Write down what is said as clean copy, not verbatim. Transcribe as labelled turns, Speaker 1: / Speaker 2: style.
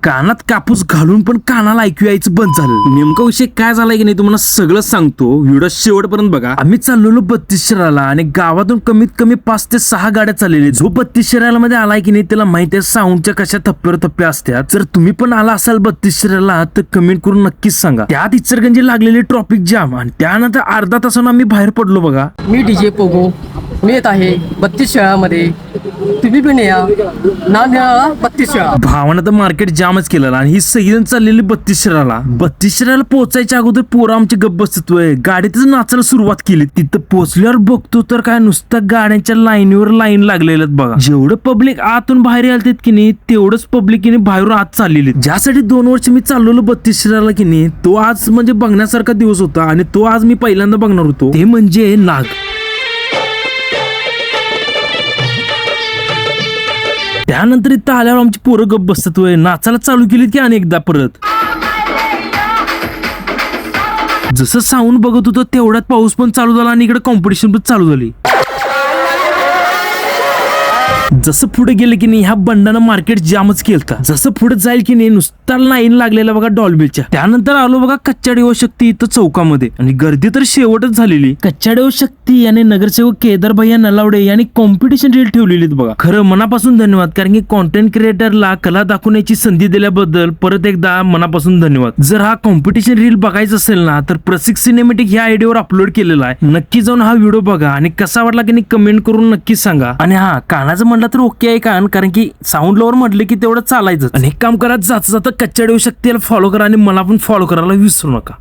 Speaker 1: कानात कापूस घालून पण कानाला ऐकू यायचं बंद झालं. नेमका विषय काय झालाय की नाही तुम्हाला सगळं सांगतो. व्हिडिओ शेवटपर्यंत बघा. आम्ही चाललेलो 32 शिराला आणि गावातून कमीत कमी 5 ते 6 गाड्या चाललेल्या. जो 32 शिराला मध्ये आलाय की नाही त्याला माहिती आहे साऊंडच्या कशा थप्प्यावर थप्पे असतात. जर तुम्ही पण आला असाल 32 शिराला तर कमेंट करून नक्कीच सांगा. त्यात इचलकरंजी लागलेली ट्रॉफिक जाम आणि त्यानंतर अर्धा तासानं आम्ही बाहेर पडलो बघा.
Speaker 2: मी डीजे पोगो, मी येत आहे 32 शाळामध्ये. तुम्ही पण या, नाव घ्या 32 शाळा.
Speaker 1: भावानं तर मार्केट जामच केलेला आणि ही सगळीजण चाललेली 32 शिराला. 32 शिराला पोहोचायच्या अगोदर पोरं आमची गप्प बसतोय. गाडीतच नाचायला सुरुवात केली. तिथं पोहोचल्यावर बघतो तर काय नुसतं गाड्यांच्या लाईनीवर लाईन लागलेलं बघा. जेवढं पब्लिक आतून बाहेर आलतेत की नाही तेवढंच पब्लिक बाहेरून आत चाललेली. ज्यासाठी 2 वर्ष मी चाललेलो 32 शिराला की नाही तो आज म्हणजे बघण्यासारखा दिवस होता आणि तो आज मी पहिल्यांदा बघणार होतो. ते म्हणजे नाग. त्यानंतर इथं आल्यावर आमची पोरं गप्प बसतात. नाचायला चालू केलीत की अनेकदा परत. जसं साऊंड बघत होतं तेवढ्यात पाऊस पण चालू झाला आणि इकडे कॉम्पिटिशन पण चालू झाली. जसं पुढे गेले की नाही ह्या बंडानं मार्केट जामच केलता. जसं पुढे जाईल की नाही नुसता लाईन लागलेला बघा डॉल्बीच्या. त्यानंतर आलो बघा कच्च्या देव शक्ती इथं चौकामध्ये आणि गर्दी तर शेवटच झालेली. कच्च्या देव शक्ती याने नगरसेवक केदार भैया नलावडे यांनी कॉम्पिटिशन रील ठेवलेली बघा. खरं मनापासून धन्यवाद, कारण की कॉन्टेंट क्रिएटरला कला दाखवण्याची संधी दिल्याबद्दल परत एकदा मनापासून धन्यवाद. जर हा कॉम्पिटिशन रील बघायचा असेल ना तर प्रसिक सिनेमॅटिक ह्या आयडियावर अपलोड केलेला आहे. नक्की जाऊन हा व्हिडिओ बघा आणि कसा वाटला की नाही कमेंट करून नक्कीच सांगा. आणि हा कानाचं म्हणलं तर ओके आहे कारण की साऊंड लोवर म्हटलं की तेवढं चालायचं. आणि एक काम करा, जाता जाता कच्च्या देऊ शक्तीला फॉलो करा आणि मला पण फॉलो करायला विसरू नका.